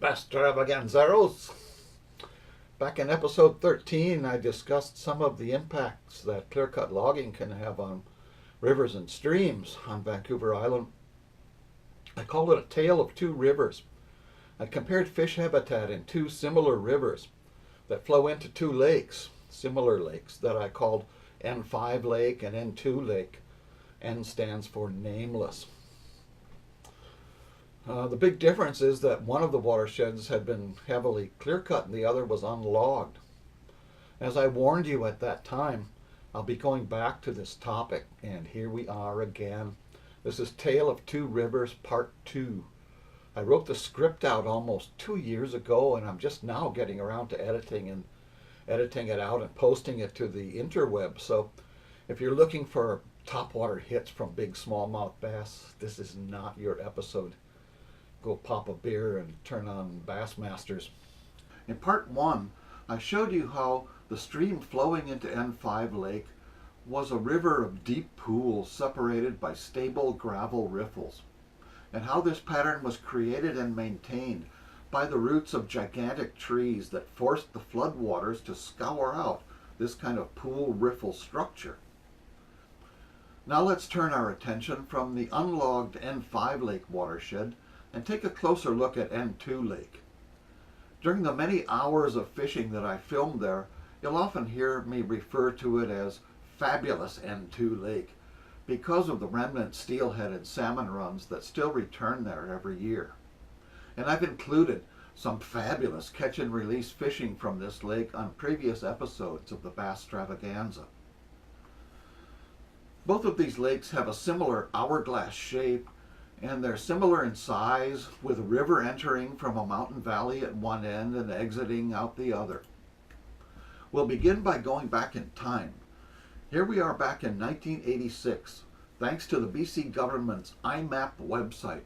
Pastravaganzeros. Back in episode 13, I discussed some of the impacts that clearcut logging can have on rivers and streams on Vancouver Island. I called it a tale of two rivers. I compared fish habitat in two similar rivers that flow into two lakes, similar lakes, that I called N5 Lake and N2 Lake. N stands for nameless. The big difference is that one of the watersheds had been heavily clear-cut and the other was unlogged. As I warned you at that time, I'll be going back to this topic, and here we are again. This is Tale of Two Rivers, Part 2. I wrote the script out almost 2 years ago, and I'm just now getting around to editing it out and posting it to the interweb. So if you're looking for topwater hits from big smallmouth bass, this is not your episode. Go pop a beer and turn on Bassmasters. In part 1, I showed you how the stream flowing into N5 Lake was a river of deep pools separated by stable gravel riffles, and how this pattern was created and maintained by the roots of gigantic trees that forced the floodwaters to scour out this kind of pool riffle structure. Now let's turn our attention from the unlogged N5 Lake watershed and take a closer look at N2 Lake. During the many hours of fishing that I filmed there, you'll often hear me refer to it as fabulous N2 Lake because of the remnant steel-headed salmon runs that still return there every year. And I've included some fabulous catch and release fishing from this lake on previous episodes of the Bass Stravaganza. Both of these lakes have a similar hourglass shape, and they're similar in size, with a river entering from a mountain valley at one end and exiting out the other. We'll begin by going back in time. Here we are back in 1986, thanks to the BC government's IMAP website,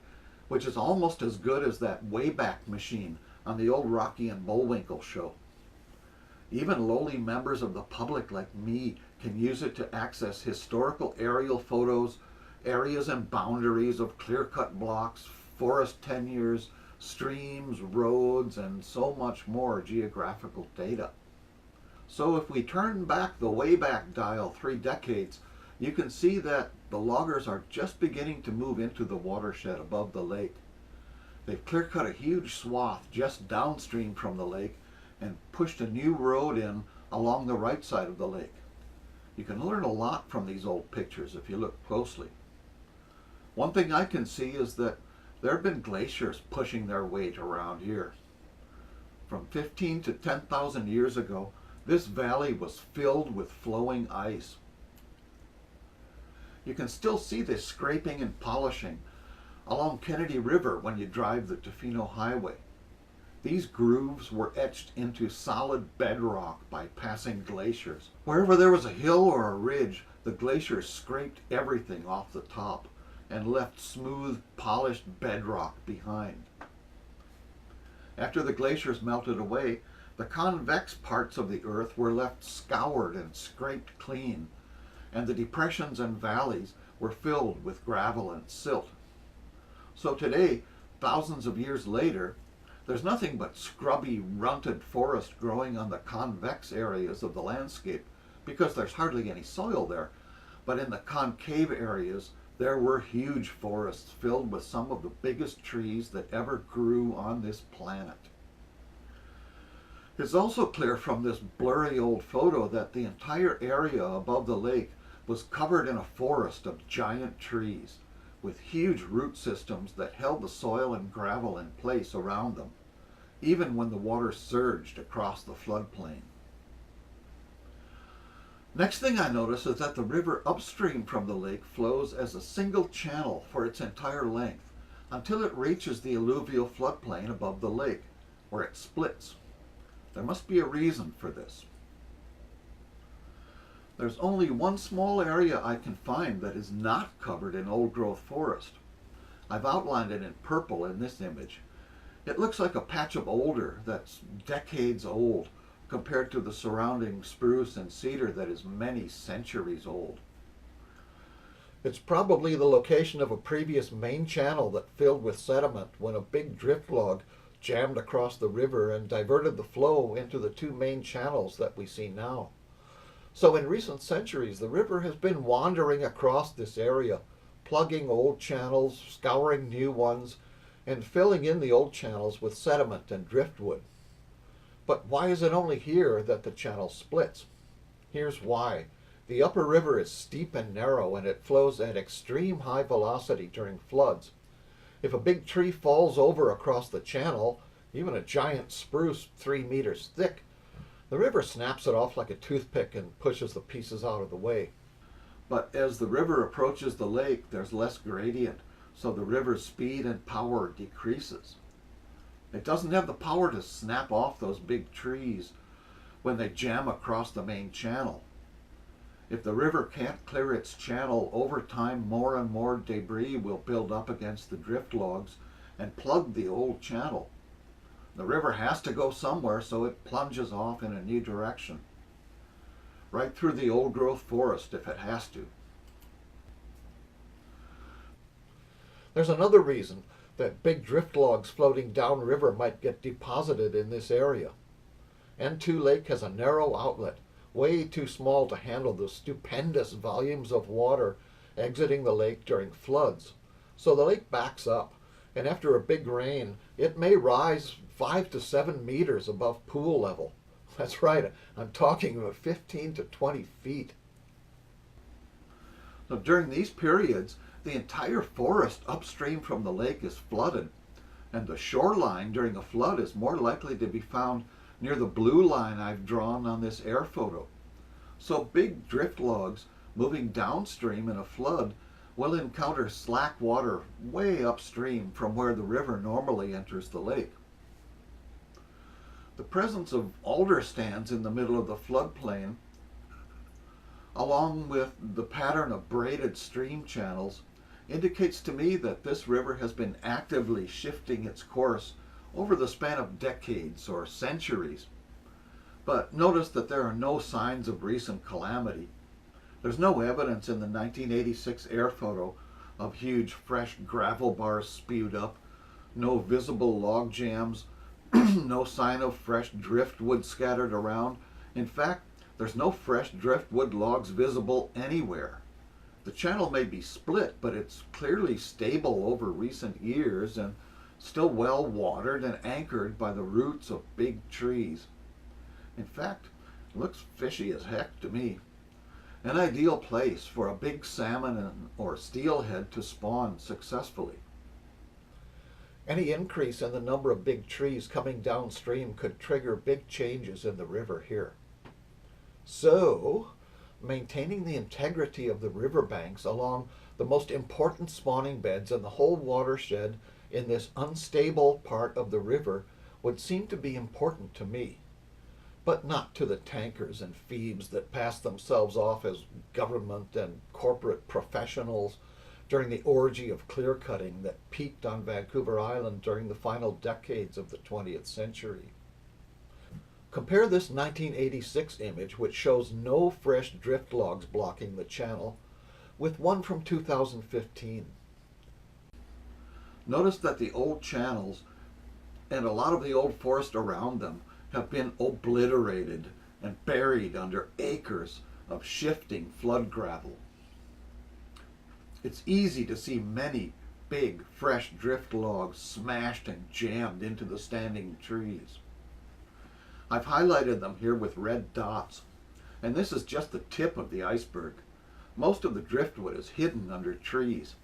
which is almost as good as that Wayback Machine on the old Rocky and Bullwinkle show. Even lowly members of the public like me can use it to access historical aerial photos, areas and boundaries of clear-cut blocks, forest tenures, streams, roads, and so much more geographical data. So if we turn back the Wayback dial 3 decades, you can see that the loggers are just beginning to move into the watershed above the lake. They've clear-cut a huge swath just downstream from the lake and pushed a new road in along the right side of the lake. You can learn a lot from these old pictures if you look closely. One thing I can see is that there have been glaciers pushing their weight around here. From 15 to 10,000 years ago, this valley was filled with flowing ice. You can still see this scraping and polishing along Kennedy River when you drive the Tofino Highway. These grooves were etched into solid bedrock by passing glaciers. Wherever there was a hill or a ridge, the glaciers scraped everything off the top and left smooth, polished bedrock behind. After the glaciers melted away, the convex parts of the earth were left scoured and scraped clean, and the depressions and valleys were filled with gravel and silt. So today, thousands of years later, there's nothing but scrubby, runted forest growing on the convex areas of the landscape because there's hardly any soil there. But in the concave areas, there were huge forests filled with some of the biggest trees that ever grew on this planet. It's also clear from this blurry old photo that the entire area above the lake was covered in a forest of giant trees with huge root systems that held the soil and gravel in place around them, even when the water surged across the floodplain. Next thing I notice is that the river upstream from the lake flows as a single channel for its entire length until it reaches the alluvial floodplain above the lake, where it splits. There must be a reason for this. There's only one small area I can find that is not covered in old-growth forest. I've outlined it in purple in this image. It looks like a patch of alder that's decades old, compared to the surrounding spruce and cedar that is many centuries old. It's probably the location of a previous main channel that filled with sediment when a big drift log jammed across the river and diverted the flow into the two main channels that we see now. So in recent centuries, the river has been wandering across this area, plugging old channels, scouring new ones, and filling in the old channels with sediment and driftwood. But why is it only here that the channel splits? Here's why. The upper river is steep and narrow, and it flows at extreme high velocity during floods. If a big tree falls over across the channel, even a giant spruce 3 meters thick, the river snaps it off like a toothpick and pushes the pieces out of the way. But as the river approaches the lake, there's less gradient, so the river's speed and power decreases. It doesn't have the power to snap off those big trees when they jam across the main channel. If the river can't clear its channel, over time more and more debris will build up against the drift logs and plug the old channel. The river has to go somewhere, so it plunges off in a new direction, right through the old-growth forest if it has to. There's another reason that big drift logs floating downriver might get deposited in this area. N2 Lake has a narrow outlet, way too small to handle the stupendous volumes of water exiting the lake during floods. So the lake backs up, and after a big rain, it may rise 5 to 7 meters above pool level. That's right, I'm talking about 15 to 20 feet. So during these periods, the entire forest upstream from the lake is flooded, and the shoreline during a flood is more likely to be found near the blue line I've drawn on this air photo. So big drift logs moving downstream in a flood will encounter slack water way upstream from where the river normally enters the lake. The presence of alder stands in the middle of the floodplain, along with the pattern of braided stream channels, indicates to me that this river has been actively shifting its course over the span of decades or centuries. But notice that there are no signs of recent calamity. There's no evidence in the 1986 air photo of huge fresh gravel bars spewed up, no visible log jams, no sign of fresh driftwood scattered around. In fact, there's no fresh driftwood logs visible anywhere. The channel may be split, but it's clearly stable over recent years and still well watered and anchored by the roots of big trees. In fact, it looks fishy as heck to me. An ideal place for a big salmon or steelhead to spawn successfully. Any increase in the number of big trees coming downstream could trigger big changes in the river here. So, maintaining the integrity of the riverbanks along the most important spawning beds in the whole watershed in this unstable part of the river would seem to be important to me, but not to the tankers and phoebes that pass themselves off as government and corporate professionals during the orgy of clear-cutting that peaked on Vancouver Island during the final decades of the 20th century. Compare this 1986 image, which shows no fresh drift logs blocking the channel, with one from 2015. Notice that the old channels and a lot of the old forest around them have been obliterated and buried under acres of shifting flood gravel. It's easy to see many big, fresh drift logs smashed and jammed into the standing trees. I've highlighted them here with red dots, and this is just the tip of the iceberg. Most of the driftwood is hidden under trees.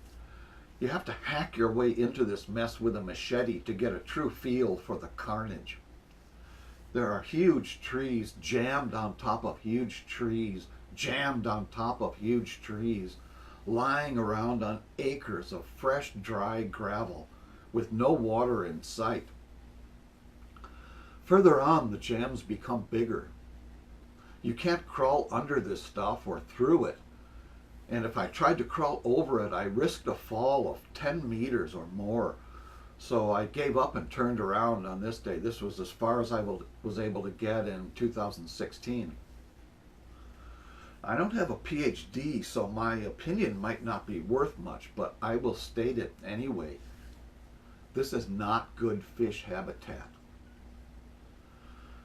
You have to hack your way into this mess with a machete to get a true feel for the carnage. There are huge trees jammed on top of huge trees, jammed on top of huge trees, lying around on acres of fresh, dry gravel with no water in sight. Further on, the jams become bigger. You can't crawl under this stuff or through it, and if I tried to crawl over it, I risked a fall of 10 meters or more. So I gave up and turned around on this day. This was as far as I was able to get in 2016. I don't have a PhD, so my opinion might not be worth much, but I will state it anyway. This is not good fish habitat.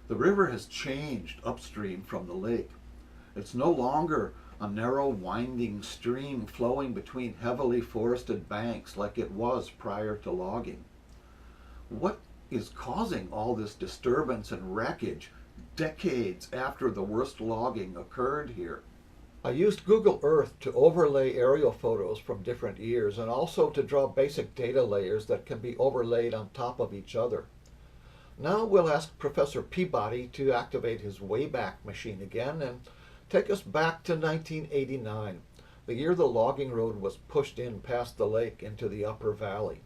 The river has changed upstream from the lake. It's no longer a narrow winding stream flowing between heavily forested banks like it was prior to logging. What is causing all this disturbance and wreckage decades after the worst logging occurred here? I used Google Earth to overlay aerial photos from different years and also to draw basic data layers that can be overlaid on top of each other. Now we'll ask Professor Peabody to activate his Wayback Machine again and take us back to 1989, the year the logging road was pushed in past the lake into the upper valley.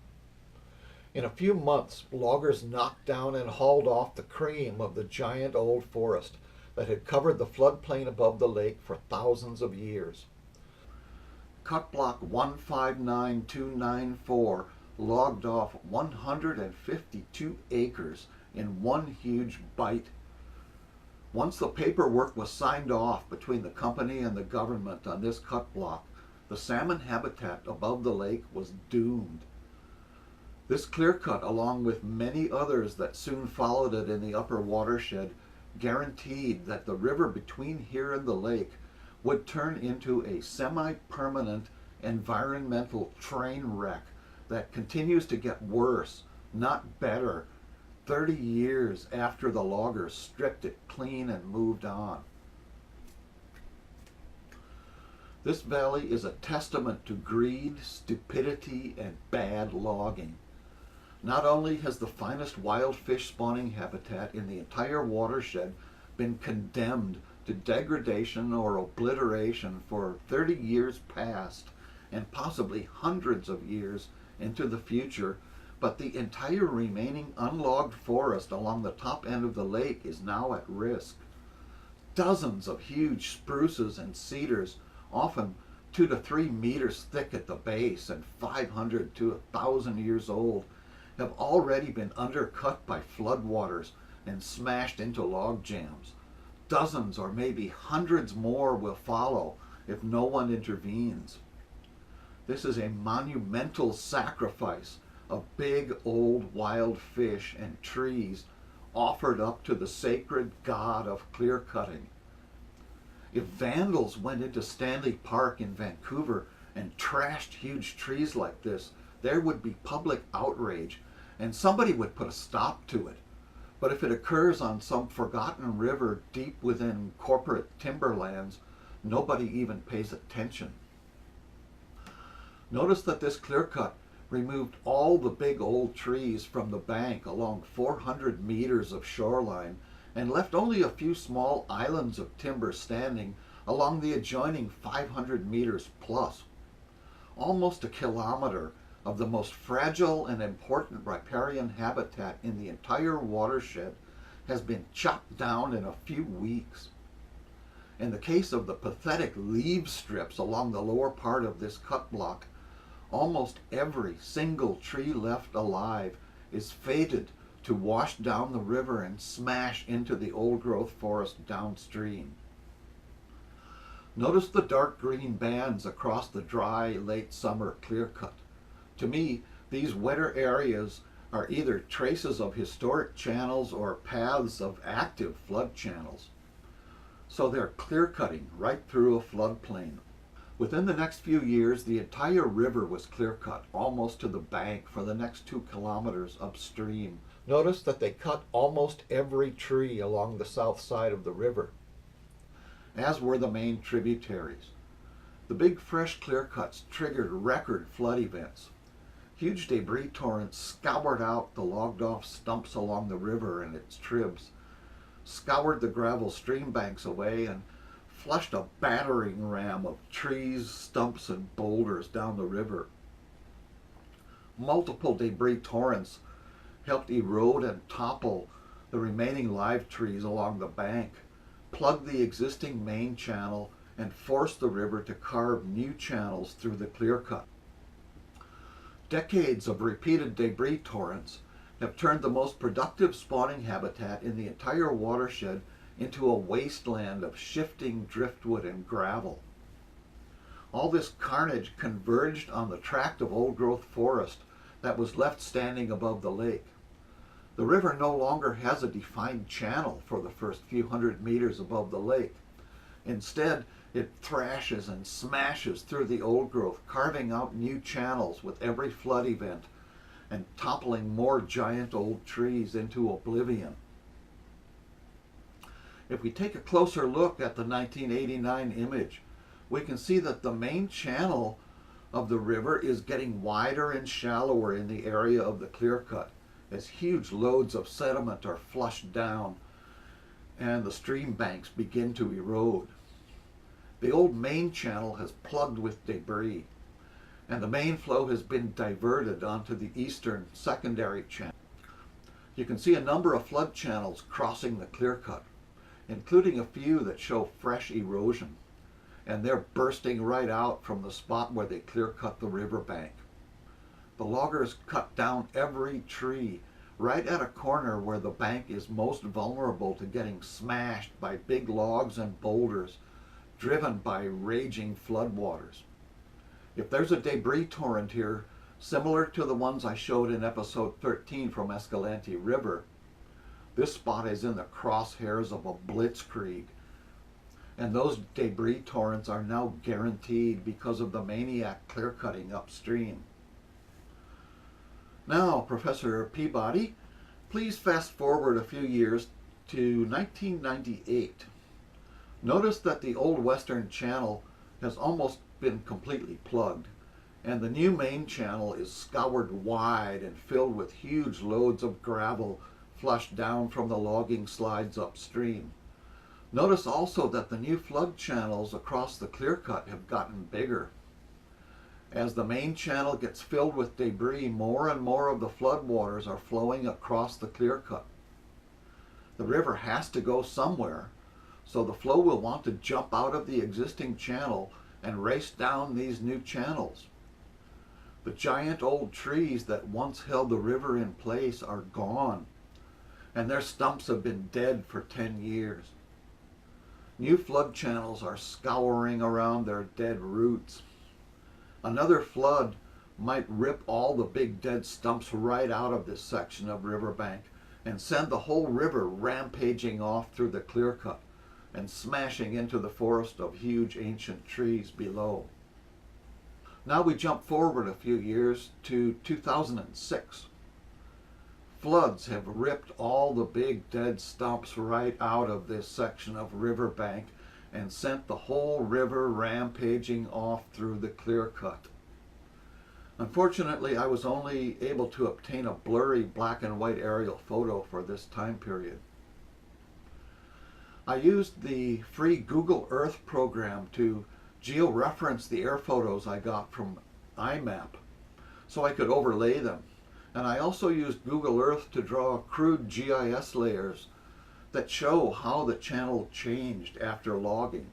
In a few months, loggers knocked down and hauled off the cream of the giant old forest that had covered the floodplain above the lake for thousands of years. Cut block 159294 logged off 152 acres in one huge bite. Once the paperwork was signed off between the company and the government on this cut block, the salmon habitat above the lake was doomed. This clear cut, along with many others that soon followed it in the upper watershed, guaranteed that the river between here and the lake would turn into a semi-permanent environmental train wreck that continues to get worse, not better, 30 years after the loggers stripped it clean and moved on. This valley is a testament to greed, stupidity, and bad logging. Not only has the finest wild fish spawning habitat in the entire watershed been condemned to degradation or obliteration for 30 years past and possibly hundreds of years into the future, but the entire remaining unlogged forest along the top end of the lake is now at risk. Dozens of huge spruces and cedars, often 2 to 3 meters thick at the base and 500 to 1,000 years old, have already been undercut by floodwaters and smashed into log jams. Dozens or maybe hundreds more will follow if no one intervenes. This is a monumental sacrifice of big old wild fish and trees offered up to the sacred god of clear cutting. If vandals went into Stanley Park in Vancouver and trashed huge trees like this, there would be public outrage and somebody would put a stop to it. But if it occurs on some forgotten river deep within corporate timberlands, nobody even pays attention. Notice that this clear cut removed all the big old trees from the bank along 400 meters of shoreline and left only a few small islands of timber standing along the adjoining 500 meters plus. Almost a kilometer of the most fragile and important riparian habitat in the entire watershed has been chopped down in a few weeks. In the case of the pathetic leaf strips along the lower part of this cut block, almost every single tree left alive is fated to wash down the river and smash into the old-growth forest downstream. Notice the dark green bands across the dry, late summer clear cut. To me, these wetter areas are either traces of historic channels or paths of active flood channels. So they're clear cutting right through a floodplain. Within the next few years, the entire river was clear cut, almost to the bank for the next 2 kilometers upstream. Notice that they cut almost every tree along the south side of the river, as were the main tributaries. The big fresh clear cuts triggered record flood events. Huge debris torrents scoured out the logged off stumps along the river and its tribs, scoured the gravel stream banks away, and flushed a battering ram of trees, stumps, and boulders down the river. Multiple debris torrents helped erode and topple the remaining live trees along the bank, plug the existing main channel, and force the river to carve new channels through the clear cut. Decades of repeated debris torrents have turned the most productive spawning habitat in the entire watershed into a wasteland of shifting driftwood and gravel. All this carnage converged on the tract of old-growth forest that was left standing above the lake. The river no longer has a defined channel for the first few hundred meters above the lake. Instead, it thrashes and smashes through the old growth, carving out new channels with every flood event and toppling more giant old trees into oblivion. If we take a closer look at the 1989 image, we can see that the main channel of the river is getting wider and shallower in the area of the clearcut as huge loads of sediment are flushed down and the stream banks begin to erode. The old main channel has plugged with debris, and the main flow has been diverted onto the eastern secondary channel. You can see a number of flood channels crossing the clearcut, including a few that show fresh erosion, and they're bursting right out from the spot where they clear-cut the riverbank. The loggers cut down every tree right at a corner where the bank is most vulnerable to getting smashed by big logs and boulders driven by raging floodwaters. If there's a debris torrent here, similar to the ones I showed in episode 13 from Escalante River, this spot is in the crosshairs of a blitzkrieg. And those debris torrents are now guaranteed because of the maniac clear-cutting upstream. Now, Professor Peabody, please fast forward a few years to 1998. Notice that the old western channel has almost been completely plugged, and the new main channel is scoured wide and filled with huge loads of gravel flushed down from the logging slides upstream. Notice also that the new flood channels across the clearcut have gotten bigger. As the main channel gets filled with debris, more and more of the floodwaters are flowing across the clearcut. The river has to go somewhere, so the flow will want to jump out of the existing channel and race down these new channels. The giant old trees that once held the river in place are gone, and their stumps have been dead for 10 years. New flood channels are scouring around their dead roots. Another flood might rip all the big dead stumps right out of this section of riverbank and send the whole river rampaging off through the clearcut and smashing into the forest of huge ancient trees below. Now we jump forward a few years to 2006. Floods have ripped all the big dead stumps right out of this section of riverbank and sent the whole river rampaging off through the clearcut. Unfortunately, I was only able to obtain a blurry black and white aerial photo for this time period. I used the free Google Earth program to georeference the air photos I got from IMAP so I could overlay them. And I also used Google Earth to draw crude GIS layers that show how the channel changed after logging.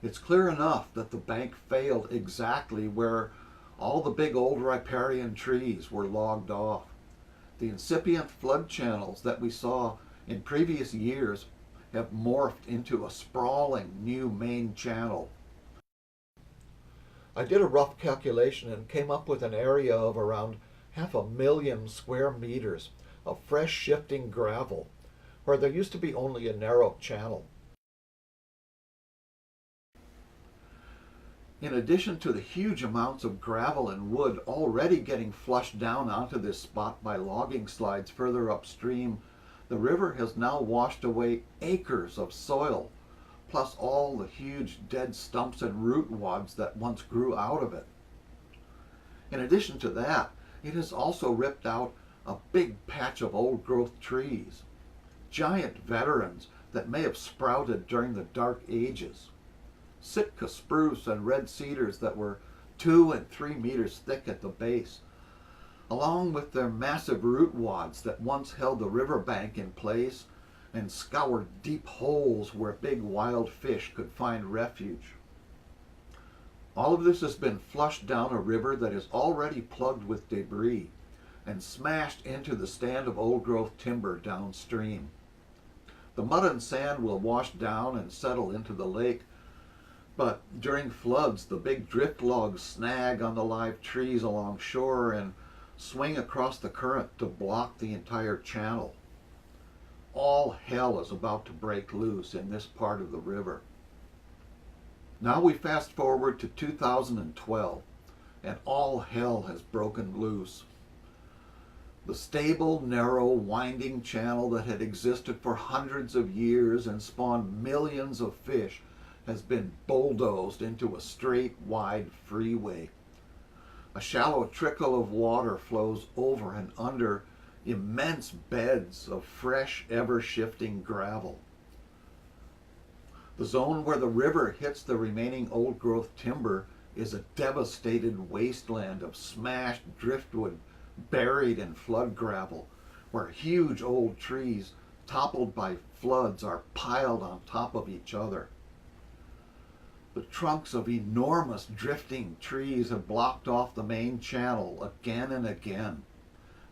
It's clear enough that the bank failed exactly where all the big old riparian trees were logged off. The incipient flood channels that we saw in previous years have morphed into a sprawling new main channel. I did a rough calculation and came up with an area of around 500,000 square meters of fresh shifting gravel, where there used to be only a narrow channel. In addition to the huge amounts of gravel and wood already getting flushed down onto this spot by logging slides further upstream, the river has now washed away acres of soil, plus all the huge dead stumps and root wads that once grew out of it. In addition to that, it has also ripped out a big patch of old growth trees, giant veterans that may have sprouted during the Dark Ages, Sitka spruce and red cedars that were 2 and 3 meters thick at the base, along with their massive root wads that once held the riverbank in place and scoured deep holes where big wild fish could find refuge. All of this has been flushed down a river that is already plugged with debris and smashed into the stand of old-growth timber downstream. The mud and sand will wash down and settle into the lake, But during floods, the big drift logs snag on the live trees along shore and swing across the current to block the entire channel. All hell is about to break loose in this part of the river. Now we fast forward to 2012, and all hell has broken loose. The stable, narrow, winding channel that had existed for hundreds of years and spawned millions of fish has been bulldozed into a straight, wide freeway. A shallow trickle of water flows over and under immense beds of fresh, ever-shifting gravel. The zone where the river hits the remaining old-growth timber is a devastated wasteland of smashed driftwood buried in flood gravel, where huge old trees toppled by floods are piled on top of each other. The trunks of enormous drifting trees have blocked off the main channel again and again.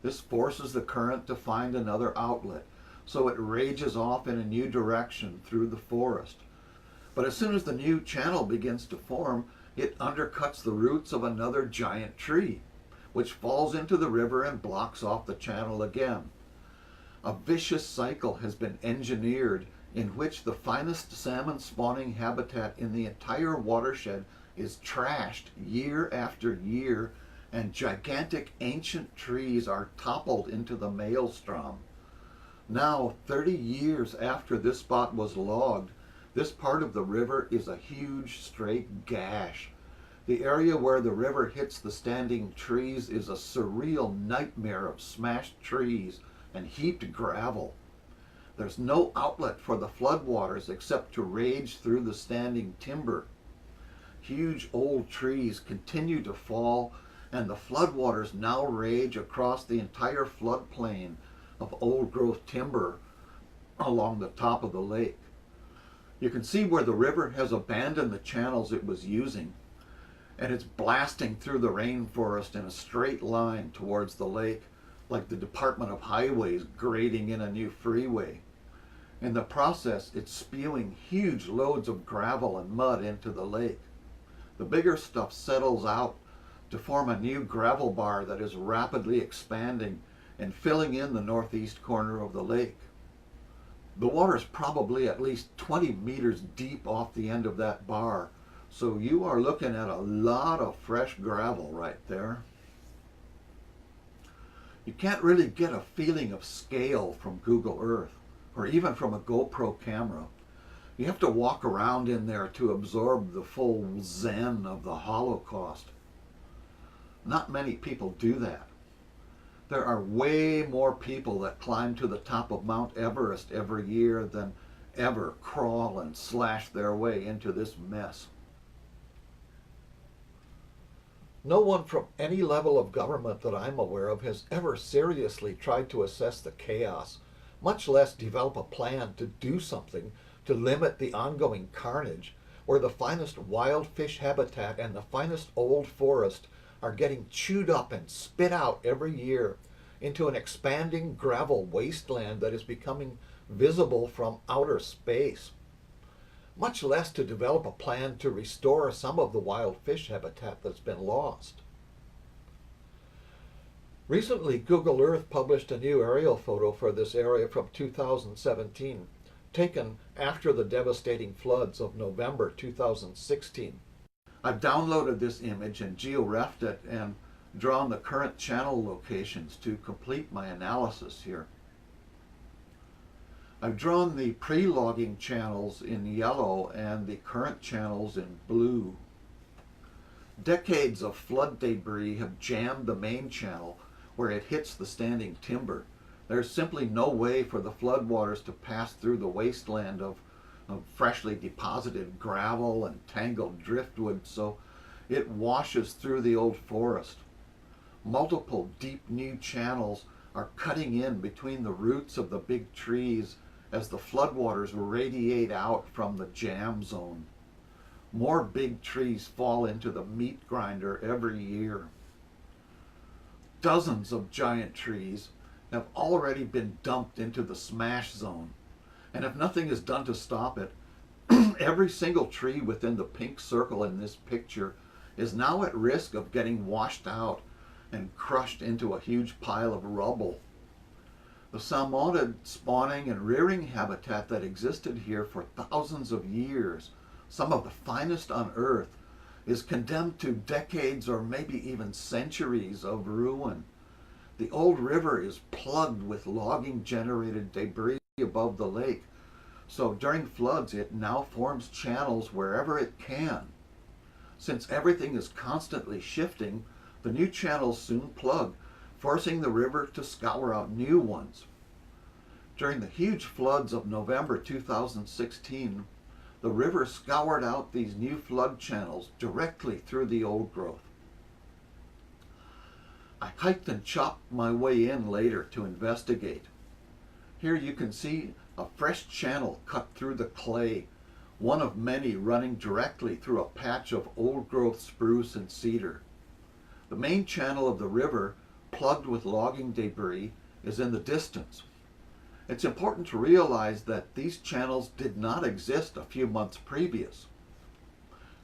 This forces the current to find another outlet, so it rages off in a new direction through the forest. But as soon as the new channel begins to form, it undercuts the roots of another giant tree, which falls into the river and blocks off the channel again. A vicious cycle has been engineered in which the finest salmon spawning habitat in the entire watershed is trashed year after year, and gigantic ancient trees are toppled into the maelstrom. Now, 30 years after this spot was logged, this part of the river is a huge straight gash. The area where the river hits the standing trees is a surreal nightmare of smashed trees and heaped gravel. There's no outlet for the floodwaters except to rage through the standing timber. Huge old trees continue to fall, and the floodwaters now rage across the entire floodplain of old-growth timber along the top of the lake. You can see where the river has abandoned the channels it was using, and it's blasting through the rainforest in a straight line towards the lake, like the Department of Highways grading in a new freeway. In the process, it's spewing huge loads of gravel and mud into the lake. The bigger stuff settles out to form a new gravel bar that is rapidly expanding and filling in the northeast corner of the lake. The water is probably at least 20 meters deep off the end of that bar, so you are looking at a lot of fresh gravel right there. You can't really get a feeling of scale from Google Earth, or even from a GoPro camera. You have to walk around in there to absorb the full zen of the Holocaust. Not many people do that. There are way more people that climb to the top of Mount Everest every year than ever crawl and slash their way into this mess. No one from any level of government that I'm aware of has ever seriously tried to assess the chaos, much less develop a plan to do something to limit the ongoing carnage where the finest wild fish habitat and the finest old forest are getting chewed up and spit out every year into an expanding gravel wasteland that is becoming visible from outer space. Much less to develop a plan to restore some of the wild fish habitat that's been lost. Recently, Google Earth published a new aerial photo for this area from 2017, taken after the devastating floods of November 2016. I've downloaded this image and georefed it and drawn the current channel locations to complete my analysis here. I've drawn the pre-logging channels in yellow and the current channels in blue. Decades of flood debris have jammed the main channel where it hits the standing timber. There's simply no way for the floodwaters to pass through the wasteland of freshly deposited gravel and tangled driftwood, so it washes through the old forest. Multiple deep new channels are cutting in between the roots of the big trees as the floodwaters radiate out from the jam zone. More big trees fall into the meat grinder every year. Dozens of giant trees have already been dumped into the smash zone, and if nothing is done to stop it, Every single tree within the pink circle in this picture is now at risk of getting washed out and crushed into a huge pile of rubble. The salmonid spawning and rearing habitat that existed here for thousands of years, some of the finest on Earth, is condemned to decades or maybe even centuries of ruin. The old river is plugged with logging-generated debris above the lake, so during floods it now forms channels wherever it can. Since everything is constantly shifting, the new channels soon plug, forcing the river to scour out new ones. During the huge floods of November 2016, the river scoured out these new flood channels directly through the old growth. I hiked and chopped my way in later to investigate. Here you can see a fresh channel cut through the clay, one of many running directly through a patch of old-growth spruce and cedar. The main channel of the river, plugged with logging debris, is in the distance. It's important to realize that these channels did not exist a few months previous.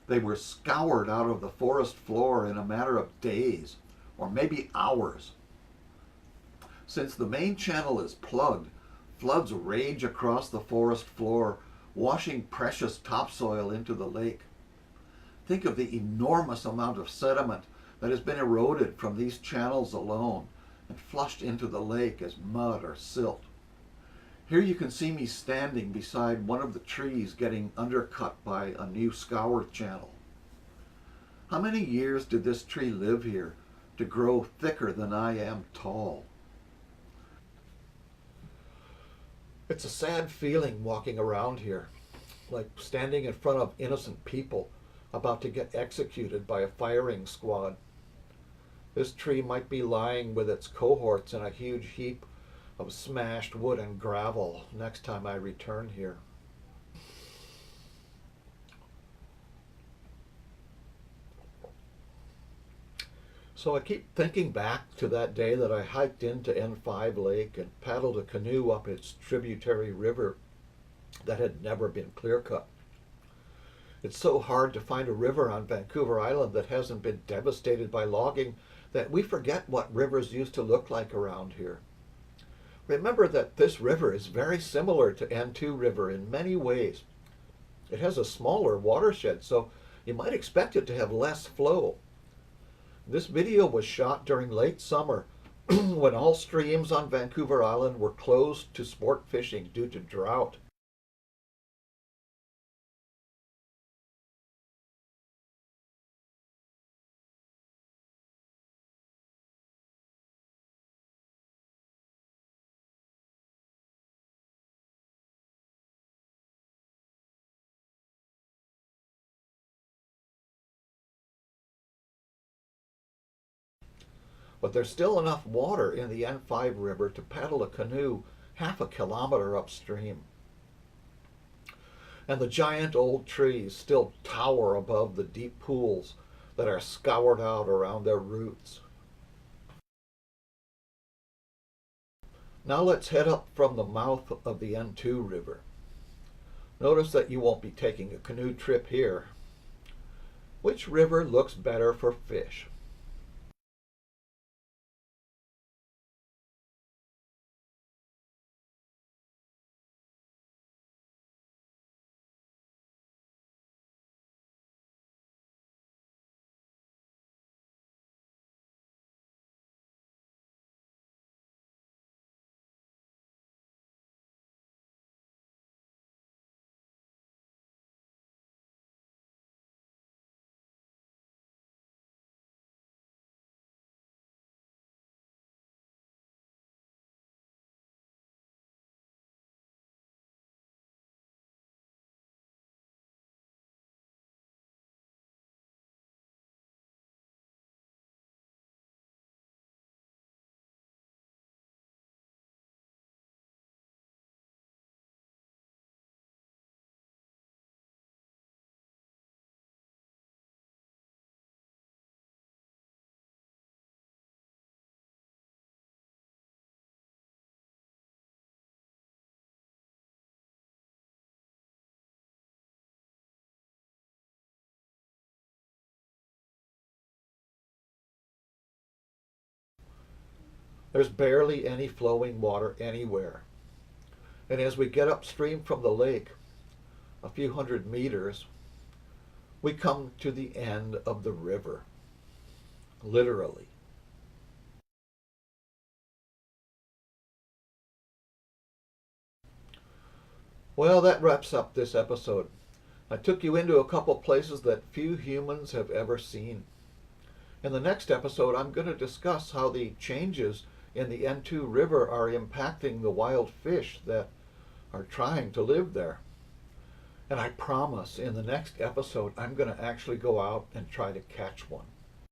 They were scoured out of the forest floor in a matter of days, or maybe hours. Since the main channel is plugged, floods rage across the forest floor, washing precious topsoil into the lake. Think of the enormous amount of sediment that has been eroded from these channels alone and flushed into the lake as mud or silt. Here you can see me standing beside one of the trees getting undercut by a new scour channel. How many years did this tree live here to grow thicker than I am tall? It's a sad feeling walking around here, like standing in front of innocent people about to get executed by a firing squad. This tree might be lying with its cohorts in a huge heap of smashed wood and gravel next time I return here. So I keep thinking back to that day that I hiked into N5 Lake and paddled a canoe up its tributary river that had never been clear-cut. It's so hard to find a river on Vancouver Island that hasn't been devastated by logging that we forget what rivers used to look like around here. Remember that this river is very similar to N2 River in many ways. It has a smaller watershed, so you might expect it to have less flow. This video was shot during late summer when all streams on Vancouver Island were closed to sport fishing due to drought. But there's still enough water in the N5 River to paddle a canoe half a kilometer upstream. And the giant old trees still tower above the deep pools that are scoured out around their roots. Now let's head up from the mouth of the N2 River. Notice that you won't be taking a canoe trip here. Which river looks better for fish? There's barely any flowing water anywhere. And as we get upstream from the lake, a few hundred meters, we come to the end of the river, literally. Well, that wraps up this episode. I took you into a couple places that few humans have ever seen. In the next episode, I'm going to discuss how the changes in the N2 River are impacting the wild fish that are trying to live there. And I promise in the next episode, I'm going to actually go out and try to catch one.